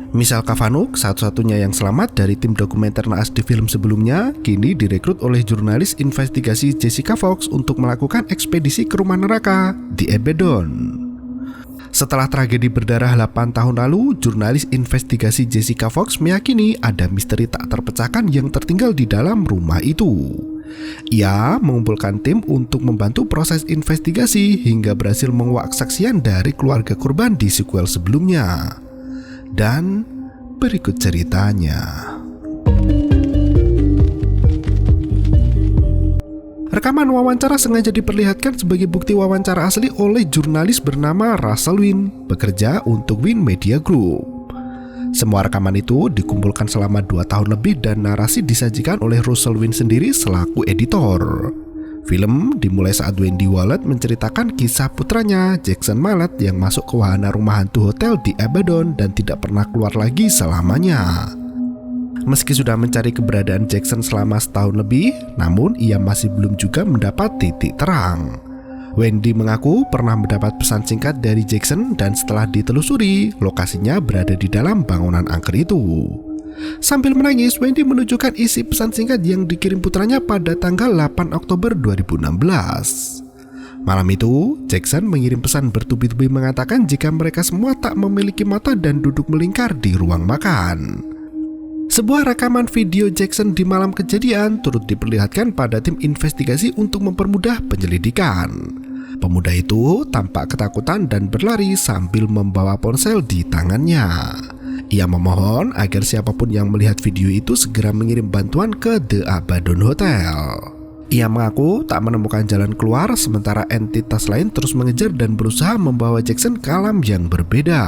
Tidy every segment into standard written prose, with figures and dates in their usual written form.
Michelle Kavanagh, satu-satunya yang selamat dari tim dokumenter naas di film sebelumnya, kini direkrut oleh jurnalis investigasi Jessica Fox untuk melakukan ekspedisi ke rumah neraka di Abaddon. Setelah tragedi berdarah 8 tahun lalu, jurnalis investigasi Jessica Fox meyakini ada misteri tak terpecahkan yang tertinggal di dalam rumah itu. Ia mengumpulkan tim untuk membantu proses investigasi hingga berhasil menguak kesaksian dari keluarga korban di sequel sebelumnya. Dan berikut ceritanya. Rekaman wawancara sengaja diperlihatkan sebagai bukti wawancara asli oleh jurnalis bernama Russell Wynn, bekerja untuk Wynn Media Group. Semua rekaman itu dikumpulkan selama 2 tahun lebih dan narasi disajikan oleh Russell Wynn sendiri selaku editor. Film dimulai saat Wendy Wallet menceritakan kisah putranya Jackson Mallet yang masuk ke wahana rumah hantu hotel di Abaddon dan tidak pernah keluar lagi selamanya. Meski sudah mencari keberadaan Jackson selama setahun lebih, namun ia masih belum juga mendapat titik terang. Wendy mengaku pernah mendapat pesan singkat dari Jackson dan setelah ditelusuri, lokasinya berada di dalam bangunan angker itu. Sambil menangis, Wendy menunjukkan isi pesan singkat yang dikirim putranya pada tanggal 8 Oktober 2016. Malam itu, Jackson mengirim pesan bertubi-tubi mengatakan jika mereka semua tak memiliki mata dan duduk melingkar di ruang makan. Sebuah rekaman video Jackson di malam kejadian turut diperlihatkan pada tim investigasi untuk mempermudah penyelidikan. Pemuda itu tampak ketakutan dan berlari sambil membawa ponsel di tangannya. Ia memohon agar siapapun yang melihat video itu segera mengirim bantuan ke The Abaddon Hotel. Ia mengaku tak menemukan jalan keluar sementara entitas lain terus mengejar dan berusaha membawa Jackson ke alam yang berbeda.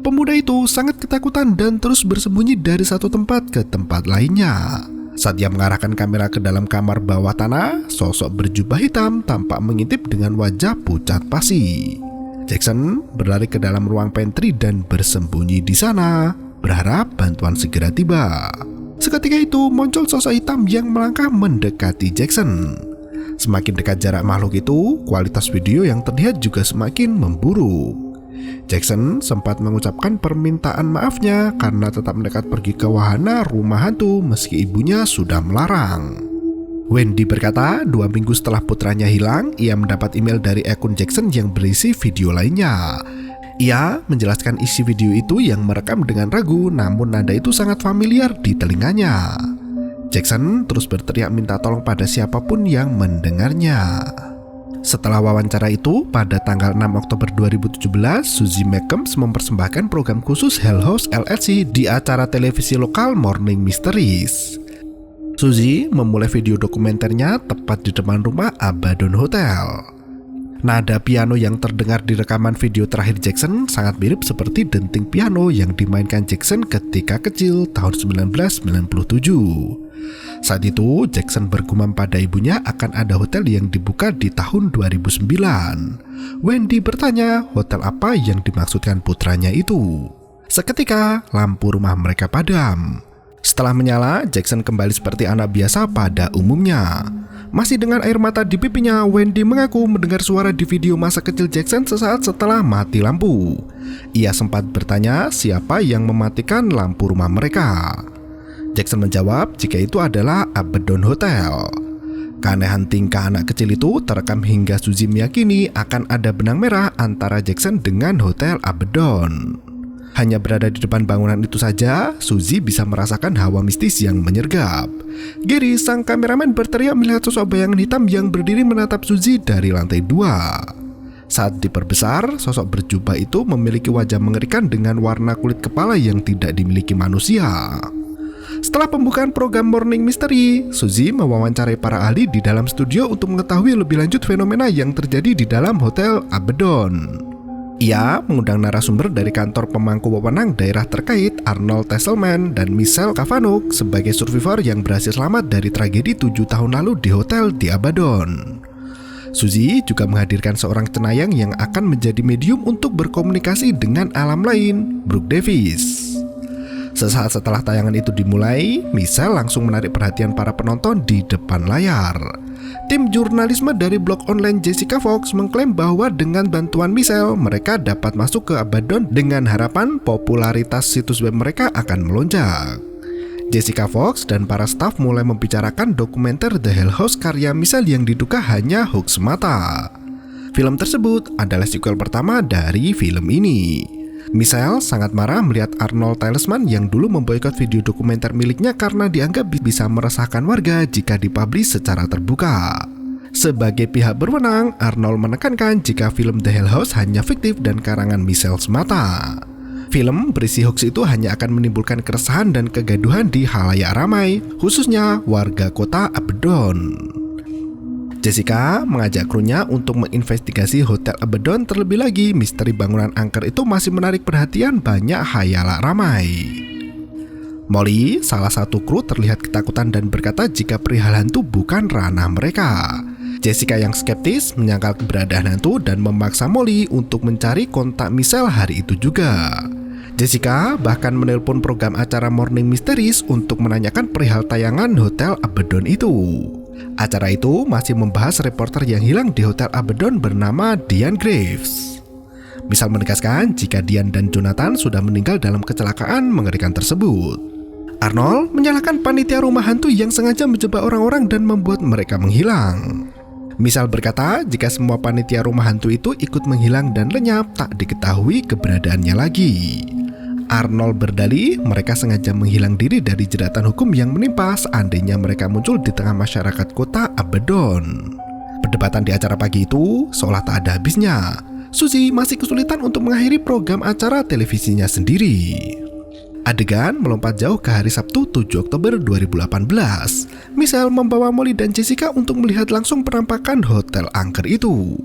Pemuda itu sangat ketakutan dan terus bersembunyi dari satu tempat ke tempat lainnya. Saat ia mengarahkan kamera ke dalam kamar bawah tanah, sosok berjubah hitam tampak mengintip dengan wajah pucat pasi. Jackson berlari ke dalam ruang pantry dan bersembunyi di sana, berharap bantuan segera tiba. Seketika itu muncul sosok hitam yang melangkah mendekati Jackson. Semakin dekat jarak makhluk itu, kualitas video yang terlihat juga semakin memburuk. Jackson sempat mengucapkan permintaan maafnya karena tetap nekat pergi ke wahana rumah hantu meski ibunya sudah melarang. Wendy berkata 2 minggu setelah putranya hilang, ia mendapat email dari akun Jackson yang berisi video lainnya. Ia menjelaskan isi video itu yang merekam dengan ragu, namun nada itu sangat familiar di telinganya. Jackson terus berteriak minta tolong pada siapapun yang mendengarnya. Setelah wawancara itu, pada tanggal 6 Oktober 2017, Suzy McCombs mempersembahkan program khusus Hell House LLC di acara televisi lokal Morning Mysteries. Suzy memulai video dokumenternya tepat di depan rumah Abaddon Hotel. Nada piano yang terdengar di rekaman video terakhir Jackson sangat mirip seperti denting piano yang dimainkan Jackson ketika kecil tahun 1997. Saat itu, Jackson bergumam pada ibunya akan ada hotel yang dibuka di tahun 2009. Wendy bertanya hotel apa yang dimaksudkan putranya itu. Seketika, lampu rumah mereka padam. Setelah menyala, Jackson kembali seperti anak biasa pada umumnya. Masih dengan air mata di pipinya, Wendy mengaku mendengar suara di video masa kecil Jackson sesaat setelah mati lampu. Ia sempat bertanya siapa yang mematikan lampu rumah mereka. Jackson menjawab jika itu adalah Abaddon Hotel. Keanehan tingkah anak kecil itu terekam hingga Suzy meyakini akan ada benang merah antara Jackson dengan Hotel Abaddon. Hanya berada di depan bangunan itu saja, Suzy bisa merasakan hawa mistis yang menyergap. Gary, sang kameramen, berteriak melihat sosok bayangan hitam yang berdiri menatap Suzy dari lantai 2. Saat diperbesar, sosok berjubah itu memiliki wajah mengerikan dengan warna kulit kepala yang tidak dimiliki manusia. Setelah pembukaan program Morning Mystery, Suzy mewawancarai para ahli di dalam studio untuk mengetahui lebih lanjut fenomena yang terjadi di dalam Hotel Abaddon. Ia mengundang narasumber dari kantor pemangku wewenang daerah terkait Arnold Tesselman dan Michelle Kavanagh sebagai survivor yang berhasil selamat dari tragedi 7 tahun lalu di hotel di Abaddon. Suzy juga menghadirkan seorang cenayang yang akan menjadi medium untuk berkomunikasi dengan alam lain, Brooke Davis. Sesaat setelah tayangan itu dimulai, Michelle langsung menarik perhatian para penonton di depan layar. Tim jurnalisme dari blog online Jessica Fox mengklaim bahwa dengan bantuan Michelle, mereka dapat masuk ke Abaddon dengan harapan popularitas situs web mereka akan melonjak. Jessica Fox dan para staf mulai membicarakan dokumenter The Hell House karya Michelle yang diduga hanya hoax semata. Film tersebut adalah sequel pertama dari film ini. Michelle sangat marah melihat Arnold Talisman yang dulu memboikot video dokumenter miliknya karena dianggap bisa meresahkan warga jika dipublish secara terbuka. Sebagai pihak berwenang, Arnold menekankan jika film The Hell House hanya fiktif dan karangan Michelle semata. Film berisi hoax itu hanya akan menimbulkan keresahan dan kegaduhan di halayak ramai, khususnya warga kota Abaddon. Jessica mengajak krunya untuk menginvestigasi Hotel Abaddon. Terlebih lagi, misteri bangunan angker itu masih menarik perhatian banyak khayalak ramai. Molly, salah satu kru, terlihat ketakutan dan berkata jika perihal hantu bukan ranah mereka. Jessica yang skeptis menyangkal keberadaan hantu dan memaksa Molly untuk mencari kontak Michelle hari itu juga. Jessica bahkan menelpon program acara Morning Mysteries untuk menanyakan perihal tayangan Hotel Abaddon itu. Acara itu masih membahas reporter yang hilang di Hotel Abaddon bernama Diane Graves. Michelle menegaskan jika Diane dan Jonathan sudah meninggal dalam kecelakaan mengerikan tersebut. Arnold menyalahkan panitia rumah hantu yang sengaja menjebak orang-orang dan membuat mereka menghilang. Michelle berkata jika semua panitia rumah hantu itu ikut menghilang dan lenyap, tak diketahui keberadaannya lagi. Arnold berdalih mereka sengaja menghilang diri dari jeratan hukum yang menimpa seandainya mereka muncul di tengah masyarakat kota Abaddon. Perdebatan di acara pagi itu seolah tak ada habisnya. Suzy masih kesulitan untuk mengakhiri program acara televisinya sendiri. Adegan melompat jauh ke hari Sabtu 7 Oktober 2018. Michelle membawa Molly dan Jessica untuk melihat langsung penampakan hotel angker itu.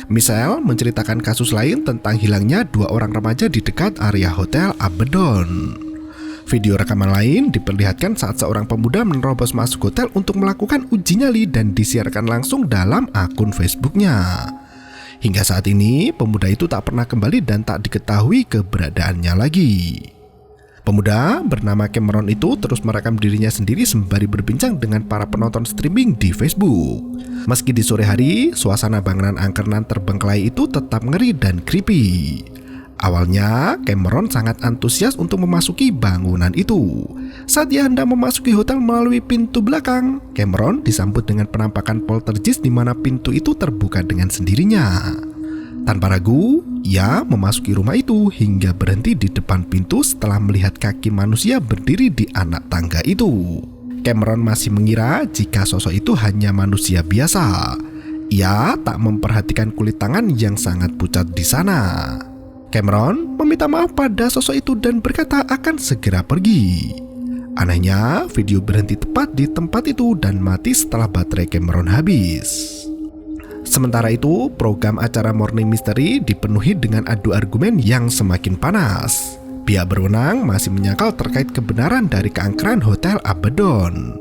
Michelle menceritakan kasus lain tentang hilangnya 2 orang remaja di dekat area Hotel Abaddon. Video rekaman lain diperlihatkan saat seorang pemuda menerobos masuk hotel untuk melakukan uji nyali dan disiarkan langsung dalam akun Facebooknya. Hingga saat ini, pemuda itu tak pernah kembali dan tak diketahui keberadaannya lagi. Pemuda bernama Cameron itu terus merekam dirinya sendiri sembari berbincang dengan para penonton streaming di Facebook. Meski di sore hari, suasana bangunan angker nan terbengkelai itu tetap ngeri dan creepy. Awalnya, Cameron sangat antusias untuk memasuki bangunan itu. Saat ia hendak memasuki hotel melalui pintu belakang, Cameron disambut dengan penampakan poltergeist di mana pintu itu terbuka dengan sendirinya. Tanpa ragu, ia memasuki rumah itu hingga berhenti di depan pintu setelah melihat kaki manusia berdiri di anak tangga itu. Cameron masih mengira jika sosok itu hanya manusia biasa. Ia tak memperhatikan kulit tangan yang sangat pucat di sana. Cameron meminta maaf pada sosok itu dan berkata akan segera pergi. Anehnya, video berhenti tepat di tempat itu dan mati setelah baterai Cameron habis. Sementara itu, program acara Morning Mystery dipenuhi dengan adu argumen yang semakin panas. Pihak berwenang masih menyangkal terkait kebenaran dari keangkeran Hotel Abaddon.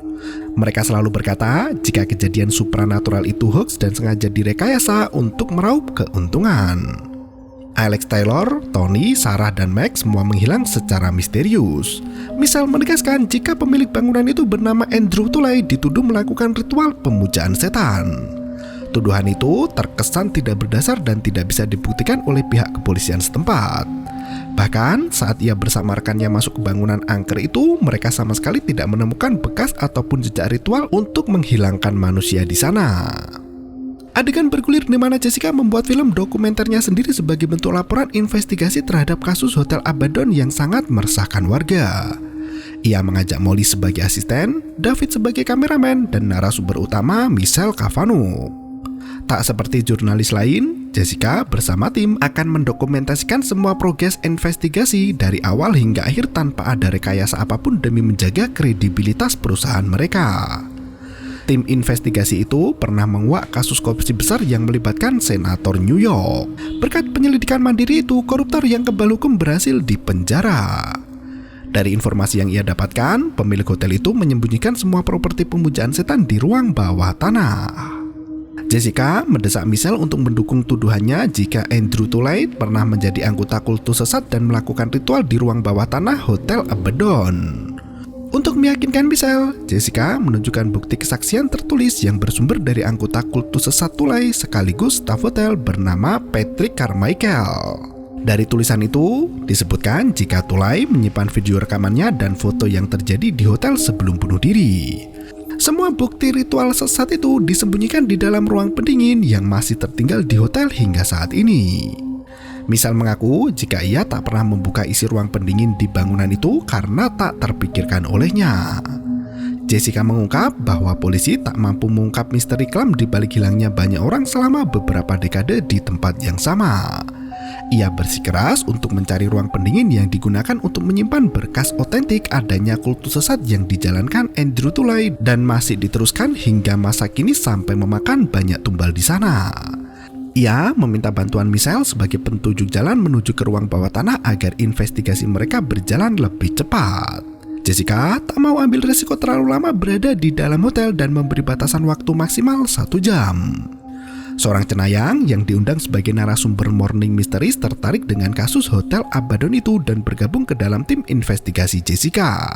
Mereka selalu berkata jika kejadian supranatural itu hoax dan sengaja direkayasa untuk meraup keuntungan. Alex Taylor, Tony, Sarah, dan Max semua menghilang secara misterius. Michelle menegaskan jika pemilik bangunan itu bernama Andrew Tulay dituduh melakukan ritual pemujaan setan. Tuduhan itu terkesan tidak berdasar dan tidak bisa dibuktikan oleh pihak kepolisian setempat. Bahkan saat ia bersama rekannya masuk ke bangunan angker itu, mereka sama sekali tidak menemukan bekas ataupun jejak ritual untuk menghilangkan manusia di sana. Adegan bergulir di mana Jessica membuat film dokumenternya sendiri sebagai bentuk laporan investigasi terhadap kasus Hotel Abaddon yang sangat meresahkan warga. Ia mengajak Molly sebagai asisten, David sebagai kameramen, dan narasumber utama Michelle Cavanaugh. Tak seperti jurnalis lain, Jessica bersama tim akan mendokumentasikan semua progres investigasi dari awal hingga akhir tanpa ada rekayasa apapun demi menjaga kredibilitas perusahaan mereka. Tim investigasi itu pernah menguak kasus korupsi besar yang melibatkan senator New York. Berkat penyelidikan mandiri itu, koruptor yang kebal hukum berhasil dipenjara. Dari informasi yang ia dapatkan, pemilik hotel itu menyembunyikan semua properti pemujaan setan di ruang bawah tanah. Jessica mendesak Michelle untuk mendukung tuduhannya jika Andrew Tulay pernah menjadi anggota kultus sesat dan melakukan ritual di ruang bawah tanah Hotel Abaddon. Untuk meyakinkan Michelle, Jessica menunjukkan bukti kesaksian tertulis yang bersumber dari anggota kultus sesat Tulay sekaligus staf hotel bernama Patrick Carmichael. Dari tulisan itu, disebutkan jika Tulay menyimpan video rekamannya dan foto yang terjadi di hotel sebelum bunuh diri. Semua bukti ritual sesat itu disembunyikan di dalam ruang pendingin yang masih tertinggal di hotel hingga saat ini. Michelle mengaku jika ia tak pernah membuka isi ruang pendingin di bangunan itu karena tak terpikirkan olehnya. Jessica mengungkap bahwa polisi tak mampu mengungkap misteri kelam di balik hilangnya banyak orang selama beberapa dekade di tempat yang sama. Ia bersikeras untuk mencari ruang pendingin yang digunakan untuk menyimpan berkas otentik adanya kultus sesat yang dijalankan Andrew Tulay dan masih diteruskan hingga masa kini sampai memakan banyak tumbal di sana. Ia meminta bantuan Michelle sebagai penunjuk jalan menuju ke ruang bawah tanah agar investigasi mereka berjalan lebih cepat. Jessica tak mau ambil resiko terlalu lama berada di dalam hotel dan memberi batasan waktu maksimal 1 jam. Seorang cenayang yang diundang sebagai narasumber Morning Mysteries tertarik dengan kasus Hotel Abaddon itu dan bergabung ke dalam tim investigasi Jessica.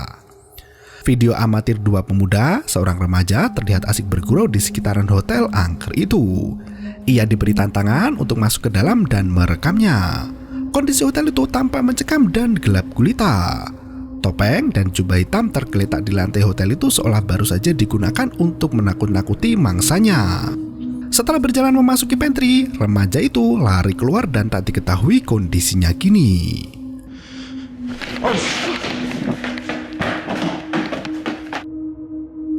Video amatir 2 pemuda, seorang remaja terlihat asik bergurau di sekitaran hotel angker itu. Ia diberi tantangan untuk masuk ke dalam dan merekamnya. Kondisi hotel itu tampak mencekam dan gelap gulita. Topeng dan jubah hitam tergeletak di lantai hotel itu seolah baru saja digunakan untuk menakut-nakuti mangsanya. Setelah berjalan memasuki pantry, remaja itu lari keluar dan tak diketahui kondisinya kini.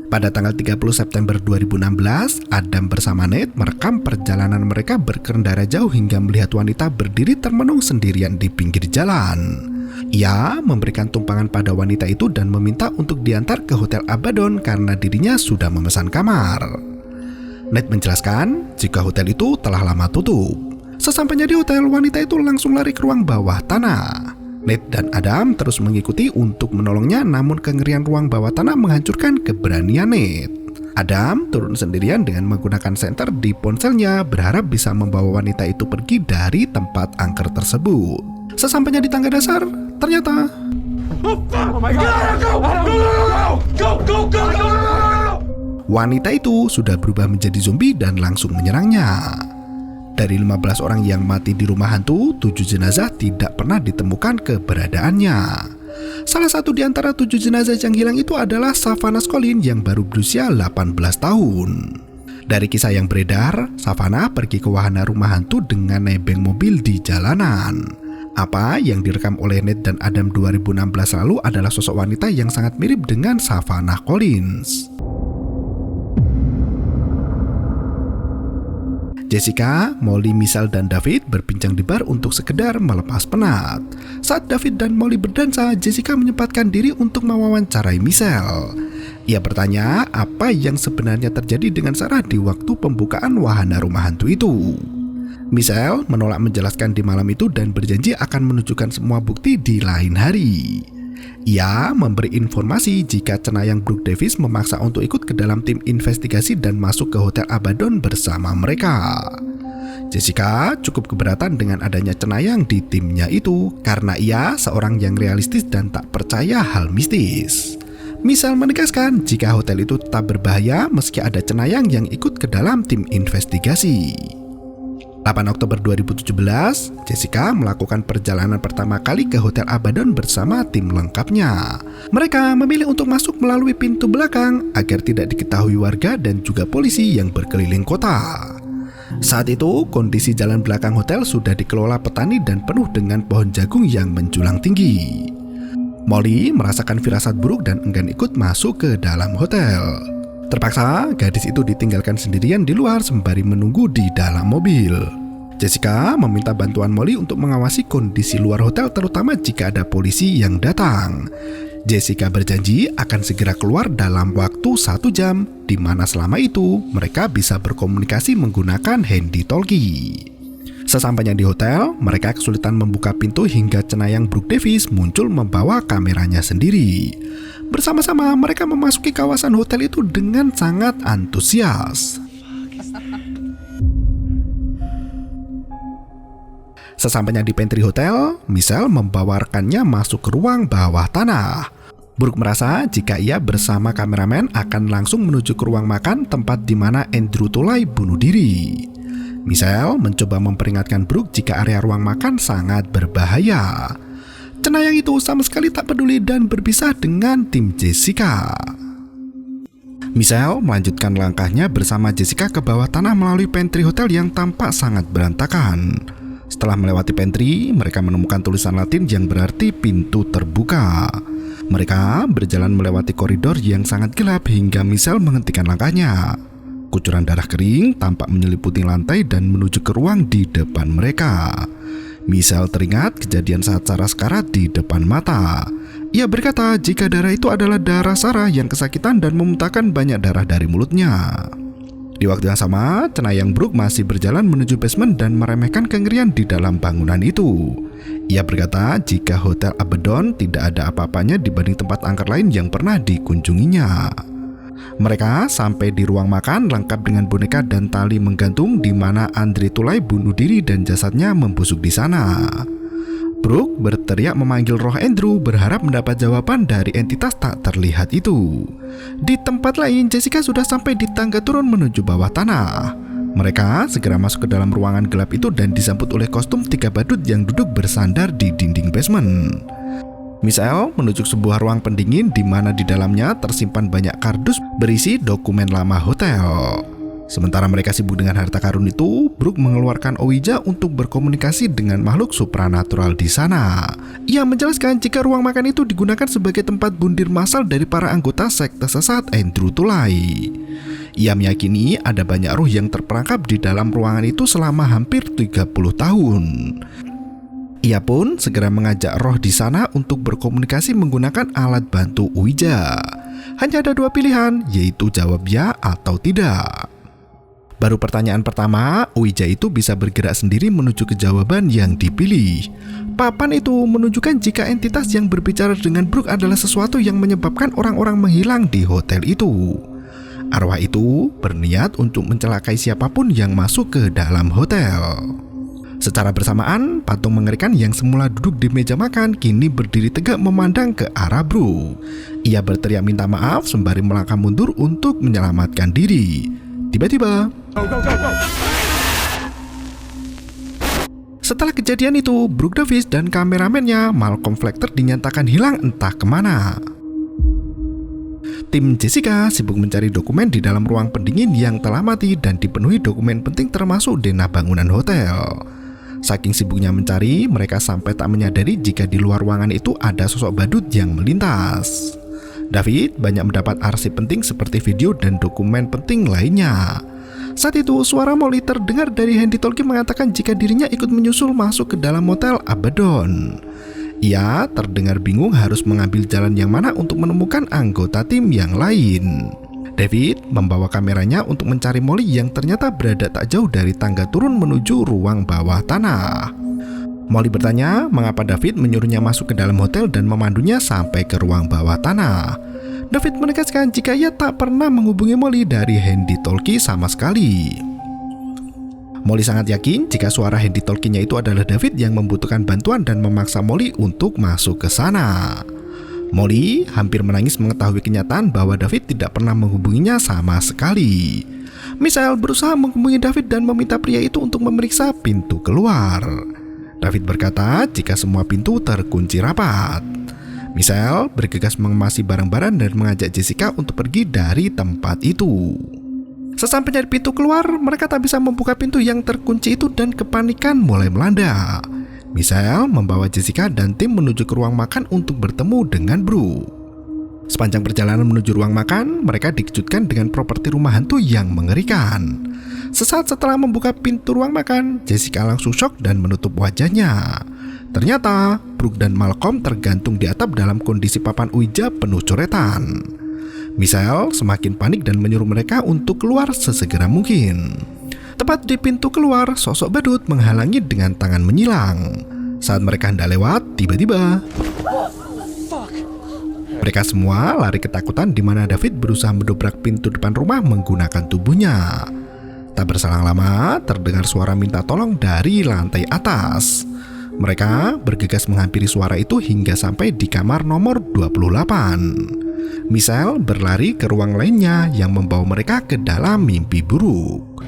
Pada tanggal 30 September 2016, Adam bersama Nate merekam perjalanan mereka berkendara jauh hingga melihat wanita berdiri termenung sendirian di pinggir jalan. Ia memberikan tumpangan pada wanita itu dan meminta untuk diantar ke Hotel Abaddon karena dirinya sudah memesan kamar. Nate menjelaskan jika hotel itu telah lama tutup. Sesampainya di hotel, wanita itu langsung lari ke ruang bawah tanah. Nate dan Adam terus mengikuti untuk menolongnya, namun kengerian ruang bawah tanah menghancurkan keberanian Nate. Adam turun sendirian dengan menggunakan senter di ponselnya, berharap bisa membawa wanita itu pergi dari tempat angker tersebut. Sesampainya di tangga dasar, ternyata wanita itu sudah berubah menjadi zombie dan langsung menyerangnya. Dari 15 orang yang mati di rumah hantu, 7 jenazah tidak pernah ditemukan keberadaannya. Salah satu di antara 7 jenazah yang hilang itu adalah Savannah Scollin yang baru berusia 18 tahun. Dari kisah yang beredar, Savannah pergi ke wahana rumah hantu dengan nebeng mobil di jalanan. Apa yang direkam oleh Nate dan Adam 2016 lalu adalah sosok wanita yang sangat mirip dengan Savannah Collins. Jessica, Molly, Michelle, dan David berbincang di bar untuk sekedar melepas penat. Saat David dan Molly berdansa, Jessica menyempatkan diri untuk mewawancarai Michelle. Ia bertanya apa yang sebenarnya terjadi dengan Sarah di waktu pembukaan wahana rumah hantu itu. Michelle menolak menjelaskan di malam itu dan berjanji akan menunjukkan semua bukti di lain hari. Ia memberi informasi jika cenayang Brooke Davis memaksa untuk ikut ke dalam tim investigasi dan masuk ke Hotel Abaddon bersama mereka. Jessica cukup keberatan dengan adanya cenayang di timnya itu karena ia seorang yang realistis dan tak percaya hal mistis. Michelle menegaskan jika hotel itu tetap berbahaya meski ada cenayang yang ikut ke dalam tim investigasi. 8 Oktober 2017, Jessica melakukan perjalanan pertama kali ke Hotel Abaddon bersama tim lengkapnya. Mereka memilih untuk masuk melalui pintu belakang agar tidak diketahui warga dan juga polisi yang berkeliling kota. Saat itu, kondisi jalan belakang hotel sudah dikelola petani dan penuh dengan pohon jagung yang menjulang tinggi. Molly merasakan firasat buruk dan enggan ikut masuk ke dalam hotel. Terpaksa, gadis itu ditinggalkan sendirian di luar sembari menunggu di dalam mobil. Jessica meminta bantuan Molly untuk mengawasi kondisi luar hotel, terutama jika ada polisi yang datang. Jessica berjanji akan segera keluar dalam waktu 1 jam, di mana selama itu mereka bisa berkomunikasi menggunakan handy-talkie. Sesampainya di hotel, mereka kesulitan membuka pintu hingga cenayang Brooke Davis muncul membawa kameranya sendiri. Bersama-sama mereka memasuki kawasan hotel itu dengan sangat antusias. Sesampainya di pantry hotel, Michelle membawa rekannya masuk ke ruang bawah tanah. Brooke merasa jika ia bersama kameramen akan langsung menuju ke ruang makan tempat di mana Andrew Tulay bunuh diri. Michelle mencoba memperingatkan Brooke jika area ruang makan sangat berbahaya. Cenayang itu sama sekali tak peduli dan berpisah dengan tim Jessica. Michelle melanjutkan langkahnya bersama Jessica ke bawah tanah melalui pantry hotel yang tampak sangat berantakan. Setelah melewati pantry, mereka menemukan tulisan Latin yang berarti pintu terbuka. Mereka berjalan melewati koridor yang sangat gelap hingga Michelle menghentikan langkahnya. Kucuran darah kering tampak menyelimuti lantai dan menuju ke ruang di depan mereka. Michelle teringat kejadian saat Sarah sekarat di depan mata. Ia berkata jika darah itu adalah darah Sarah yang kesakitan dan memuntahkan banyak darah dari mulutnya. Di waktu yang sama, cenayang Brooke masih berjalan menuju basement dan meremehkan kengerian di dalam bangunan itu. Ia berkata jika Hotel Abaddon tidak ada apa-apanya dibanding tempat angker lain yang pernah dikunjunginya. Mereka sampai di ruang makan lengkap dengan boneka dan tali menggantung di mana Andrew Tulay bunuh diri dan jasadnya membusuk di sana. Brooke berteriak memanggil roh Andrew berharap mendapat jawaban dari entitas tak terlihat itu. Di tempat lain, Jessica sudah sampai di tangga turun menuju bawah tanah. Mereka segera masuk ke dalam ruangan gelap itu dan disambut oleh kostum 3 badut yang duduk bersandar di dinding basement. Michelle menuju sebuah ruang pendingin di mana di dalamnya tersimpan banyak kardus berisi dokumen lama hotel. Sementara mereka sibuk dengan harta karun itu, Brooke mengeluarkan Ouija untuk berkomunikasi dengan makhluk supranatural di sana. Ia menjelaskan jika ruang makan itu digunakan sebagai tempat bundir massal dari para anggota sekte sesat Andrew Tulay. Ia meyakini ada banyak ruh yang terperangkap di dalam ruangan itu selama hampir 30 tahun. Ia pun segera mengajak roh di sana untuk berkomunikasi menggunakan alat bantu Ouija. Hanya ada 2 pilihan, yaitu jawab ya atau tidak. Baru pertanyaan pertama, Ouija itu bisa bergerak sendiri menuju ke jawaban yang dipilih. Papan itu menunjukkan jika entitas yang berbicara dengan Brooke adalah sesuatu yang menyebabkan orang-orang menghilang di hotel itu. Arwah itu berniat untuk mencelakai siapapun yang masuk ke dalam hotel. Secara bersamaan, patung mengerikan yang semula duduk di meja makan kini berdiri tegak memandang ke arah Brooke. Ia berteriak minta maaf sembari melangkah mundur untuk menyelamatkan diri. Tiba-tiba, setelah kejadian itu, Brooke Davis dan kameramennya Malcolm Fletcher dinyatakan hilang entah kemana. Tim Jessica sibuk mencari dokumen di dalam ruang pendingin yang telah mati dan dipenuhi dokumen penting termasuk denah bangunan hotel. Saking sibuknya mencari, mereka sampai tak menyadari jika di luar ruangan itu ada sosok badut yang melintas. David banyak mendapat arsip penting seperti video dan dokumen penting lainnya. Saat itu, suara Molly terdengar dari Handy Tolkien mengatakan jika dirinya ikut menyusul masuk ke dalam Hotel Abaddon. Ia terdengar bingung harus mengambil jalan yang mana untuk menemukan anggota tim yang lain. David membawa kameranya untuk mencari Molly yang ternyata berada tak jauh dari tangga turun menuju ruang bawah tanah. Molly bertanya mengapa David menyuruhnya masuk ke dalam hotel dan memandunya sampai ke ruang bawah tanah. David menegaskan jika ia tak pernah menghubungi Molly dari Handy Tolkien sama sekali. Molly sangat yakin jika suara Handy Tolkien-nya itu adalah David yang membutuhkan bantuan dan memaksa Molly untuk masuk ke sana. Molly hampir menangis mengetahui kenyataan bahwa David tidak pernah menghubunginya sama sekali. Michelle berusaha menghubungi David dan meminta pria itu untuk memeriksa pintu keluar. David berkata jika semua pintu terkunci rapat. Michelle bergegas mengemasi barang-barang dan mengajak Jessica untuk pergi dari tempat itu. Sesampainya di pintu keluar, mereka tak bisa membuka pintu yang terkunci itu dan kepanikan mulai melanda. Michelle membawa Jessica dan tim menuju ke ruang makan untuk bertemu dengan Brooke. Sepanjang perjalanan menuju ruang makan, mereka dikejutkan dengan properti rumah hantu yang mengerikan. Sesaat setelah membuka pintu ruang makan, Jessica langsung shock dan menutup wajahnya. Ternyata, Brooke dan Malcolm tergantung di atap dalam kondisi papan Ouija penuh coretan. Michelle semakin panik dan menyuruh mereka untuk keluar sesegera mungkin. Tepat di pintu keluar, sosok badut menghalangi dengan tangan menyilang. Saat mereka hendak lewat, tiba-tiba mereka semua lari ketakutan di mana David berusaha mendobrak pintu depan rumah menggunakan tubuhnya. Tak berselang lama, terdengar suara minta tolong dari lantai atas. Mereka bergegas menghampiri suara itu hingga sampai di kamar nomor 28. Michelle berlari ke ruang lainnya yang membawa mereka ke dalam mimpi buruk.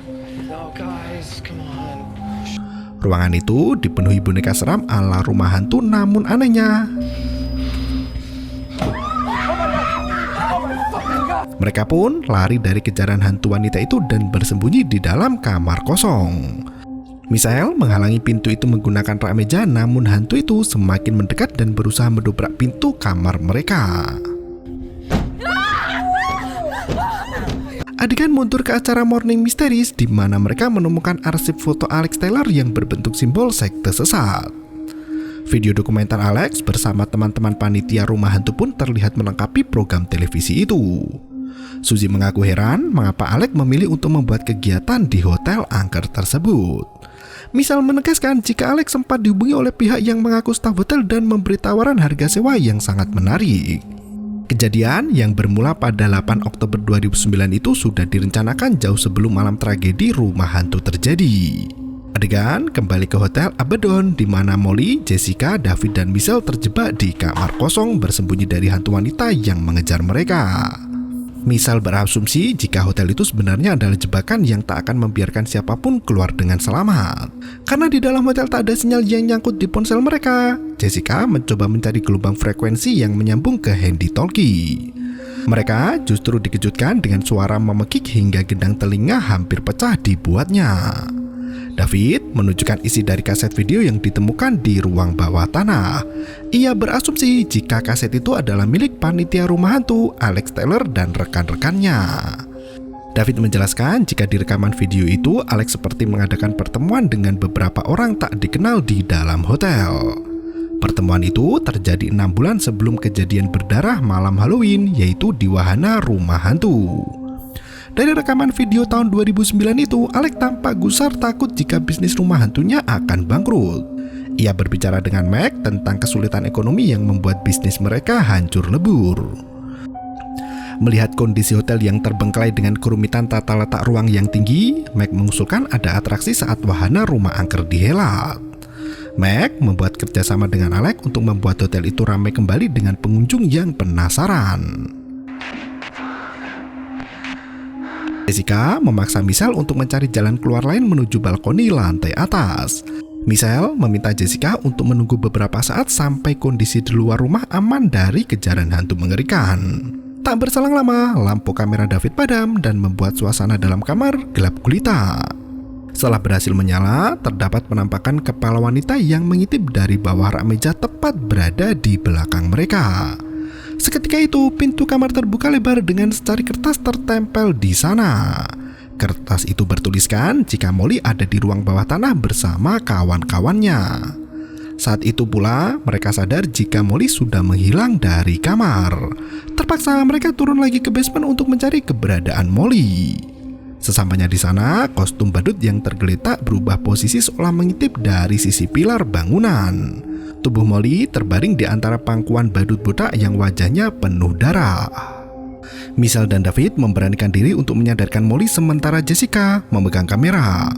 Ruangan itu dipenuhi boneka seram ala rumah hantu, namun anehnya mereka pun lari dari kejaran hantu wanita itu dan bersembunyi di dalam kamar kosong. Michelle menghalangi pintu itu menggunakan rak meja, namun hantu itu semakin mendekat dan berusaha mendobrak pintu kamar mereka. Adegan mundur ke acara Morning Mysteries di mana mereka menemukan arsip foto Alex Taylor yang berbentuk simbol sekte sesat. Video dokumenter Alex bersama teman-teman panitia rumah hantu pun terlihat melengkapi program televisi itu. Suzy mengaku heran mengapa Alex memilih untuk membuat kegiatan di hotel angker tersebut. Michelle menegaskan jika Alex sempat dihubungi oleh pihak yang mengaku staf hotel dan memberi tawaran harga sewa yang sangat menarik. Kejadian yang bermula pada 8 Oktober 2009 itu sudah direncanakan jauh sebelum malam tragedi rumah hantu terjadi. Adegan kembali ke hotel Abaddon di mana Molly, Jessica, David, dan Michelle terjebak di kamar kosong bersembunyi dari hantu wanita yang mengejar mereka. Michelle berasumsi jika hotel itu sebenarnya adalah jebakan yang tak akan membiarkan siapapun keluar dengan selamat. Karena di dalam hotel tak ada sinyal yang nyangkut di ponsel mereka, Jessica mencoba mencari gelombang frekuensi yang menyambung ke handy-talkie. Mereka justru dikejutkan dengan suara memekik hingga gendang telinga hampir pecah dibuatnya. David menunjukkan isi dari kaset video yang ditemukan di ruang bawah tanah. Ia berasumsi jika kaset itu adalah milik panitia rumah hantu, Alex Taylor, dan rekan-rekannya. David menjelaskan jika di rekaman video itu Alex seperti mengadakan pertemuan dengan beberapa orang tak dikenal di dalam hotel. Pertemuan itu terjadi 6 bulan sebelum kejadian berdarah malam Halloween, yaitu di wahana rumah hantu. Dari rekaman video tahun 2009 itu, Alex tampak gusar takut jika bisnis rumah hantunya akan bangkrut. Ia berbicara dengan Meg tentang kesulitan ekonomi yang membuat bisnis mereka hancur lebur. Melihat kondisi hotel yang terbengkalai dengan kerumitan tata letak ruang yang tinggi, Meg mengusulkan ada atraksi saat wahana rumah angker dihelat. Meg membuat kerjasama dengan Alex untuk membuat hotel itu ramai kembali dengan pengunjung yang penasaran. Jessica memaksa Michelle untuk mencari jalan keluar lain menuju balkoni lantai atas. Michelle meminta Jessica untuk menunggu beberapa saat sampai kondisi di luar rumah aman dari kejaran hantu mengerikan. Tak berselang lama, lampu kamera David padam dan membuat suasana dalam kamar gelap gulita. Setelah berhasil menyala, terdapat penampakan kepala wanita yang mengintip dari bawah rak meja tepat berada di belakang mereka. Seketika itu, pintu kamar terbuka lebar dengan secari kertas tertempel di sana. Kertas itu bertuliskan jika Molly ada di ruang bawah tanah bersama kawan-kawannya. Saat itu pula, mereka sadar jika Molly sudah menghilang dari kamar. Terpaksa mereka turun lagi ke basement untuk mencari keberadaan Molly. Sesampainya di sana, kostum badut yang tergeletak berubah posisi seolah mengintip dari sisi pilar bangunan. Tubuh Molly terbaring di antara pangkuan badut botak yang wajahnya penuh darah. Michelle dan David memberanikan diri untuk menyadarkan Molly sementara Jessica memegang kamera.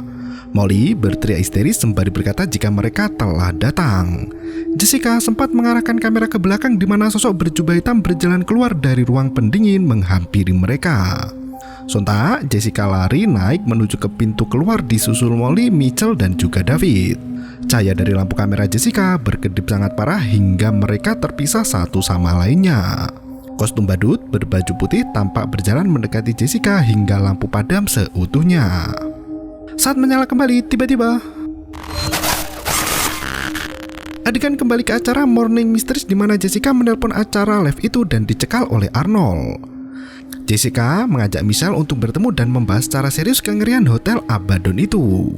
Molly berteriak histeris sembari berkata jika mereka telah datang. Jessica sempat mengarahkan kamera ke belakang di mana sosok berjubah hitam berjalan keluar dari ruang pendingin menghampiri mereka. Sontak, Jessica lari naik menuju ke pintu keluar disusul Molly, Michelle, dan juga David. Cahaya dari lampu kamera Jessica berkedip sangat parah hingga mereka terpisah satu sama lainnya. Kostum badut berbaju putih tampak berjalan mendekati Jessica hingga lampu padam seutuhnya. Saat menyala kembali, tiba-tiba adegan kembali ke acara Morning Mysteries di mana Jessica menelpon acara live itu dan dicekal oleh Arnold. Jessica mengajak Michelle untuk bertemu dan membahas secara serius kengerian hotel Abaddon itu.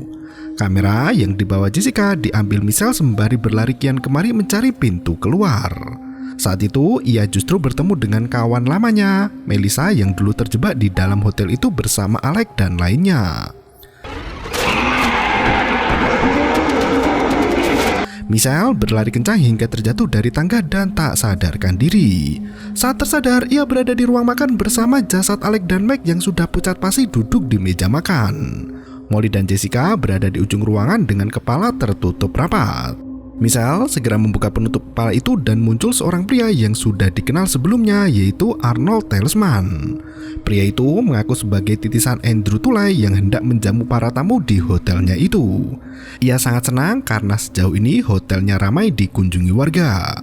Kamera yang dibawa Jessica diambil Michelle sembari berlari kian kemari mencari pintu keluar. Saat itu, ia justru bertemu dengan kawan lamanya, Melissa, yang dulu terjebak di dalam hotel itu bersama Alex dan lainnya. Michelle berlari kencang hingga terjatuh dari tangga dan tak sadarkan diri. Saat tersadar, ia berada di ruang makan bersama jasad Alex dan Meg yang sudah pucat pasi duduk di meja makan. Molly dan Jessica berada di ujung ruangan dengan kepala tertutup rapat. Michelle segera membuka penutup kepala itu dan muncul seorang pria yang sudah dikenal sebelumnya, yaitu Arnold Talisman. Pria itu mengaku sebagai titisan Andrew Tulay yang hendak menjamu para tamu di hotelnya itu. Ia sangat senang karena sejauh ini hotelnya ramai dikunjungi warga.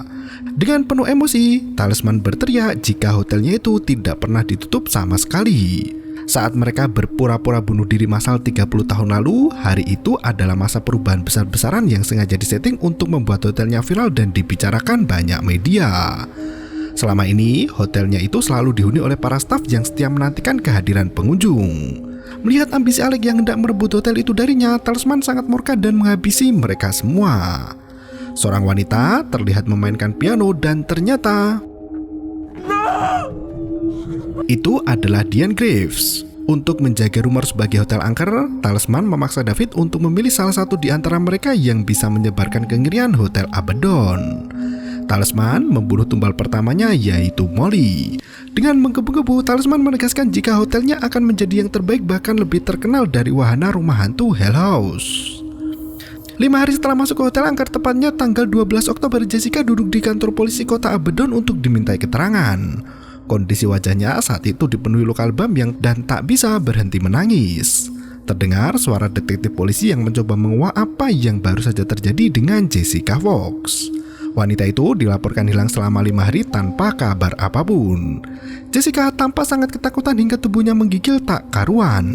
Dengan penuh emosi, Talisman berteriak jika hotelnya itu tidak pernah ditutup sama sekali. Saat mereka berpura-pura bunuh diri massal 30 tahun lalu, hari itu adalah masa perubahan besar-besaran yang sengaja disetting untuk membuat hotelnya viral dan dibicarakan banyak media. Selama ini, hotelnya itu selalu dihuni oleh para staf yang setia menantikan kehadiran pengunjung. Melihat ambisi Alec yang hendak merebut hotel itu darinya, Talisman sangat murka dan menghabisi mereka semua. Seorang wanita terlihat memainkan piano dan ternyata itu adalah Diane Graves. Untuk menjaga rumor sebagai hotel angker, Talisman memaksa David untuk memilih salah satu di antara mereka yang bisa menyebarkan kengerian Hotel Abaddon. Talisman membunuh tumbal pertamanya, yaitu Molly. Dengan menggebu-gebu, Talisman menegaskan jika hotelnya akan menjadi yang terbaik bahkan lebih terkenal dari wahana rumah hantu Hell House. 5 hari setelah masuk ke hotel angker, tepatnya tanggal 12 Oktober, Jessica duduk di kantor polisi kota Abaddon untuk dimintai keterangan. Kondisi wajahnya saat itu dipenuhi luka lebam dan tak bisa berhenti menangis. Terdengar suara detektif polisi yang mencoba menguak apa yang baru saja terjadi dengan Jessica Fox. Wanita itu dilaporkan hilang selama 5 hari tanpa kabar apapun. Jessica tampak sangat ketakutan hingga tubuhnya menggigil tak karuan.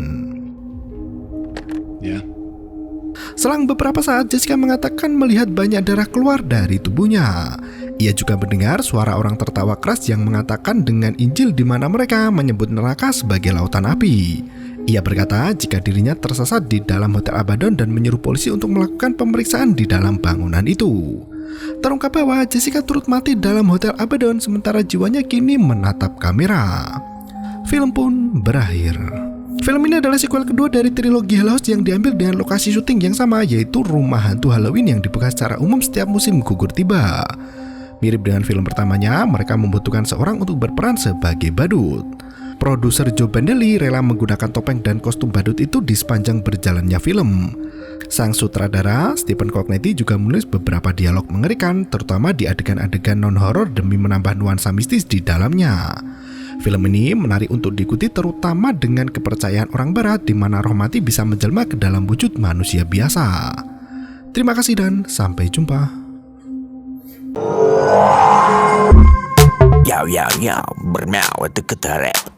Selang beberapa saat, Jessica mengatakan melihat banyak darah keluar dari tubuhnya. Ia juga mendengar suara orang tertawa keras yang mengatakan dengan Injil di mana mereka menyebut neraka sebagai lautan api. Ia berkata jika dirinya tersesat di dalam Hotel Abaddon dan menyuruh polisi untuk melakukan pemeriksaan di dalam bangunan itu. Terungkap bahwa Jessica turut mati dalam Hotel Abaddon sementara jiwanya kini menatap kamera. Film pun berakhir. Film ini adalah sequel kedua dari trilogi Hell House yang diambil dengan lokasi syuting yang sama, yaitu rumah hantu Halloween yang dibuka secara umum setiap musim gugur tiba. Mirip dengan film pertamanya, mereka membutuhkan seorang untuk berperan sebagai badut. Produser Joe Bandelli rela menggunakan topeng dan kostum badut itu di sepanjang berjalannya film. Sang sutradara, Stephen Cognetti, juga menulis beberapa dialog mengerikan, terutama di adegan-adegan non-horor demi menambah nuansa mistis di dalamnya. Film ini menarik untuk diikuti terutama dengan kepercayaan orang barat di mana roh mati bisa menjelma ke dalam wujud manusia biasa. Terima kasih dan sampai jumpa. Yo, bermau itu ketara.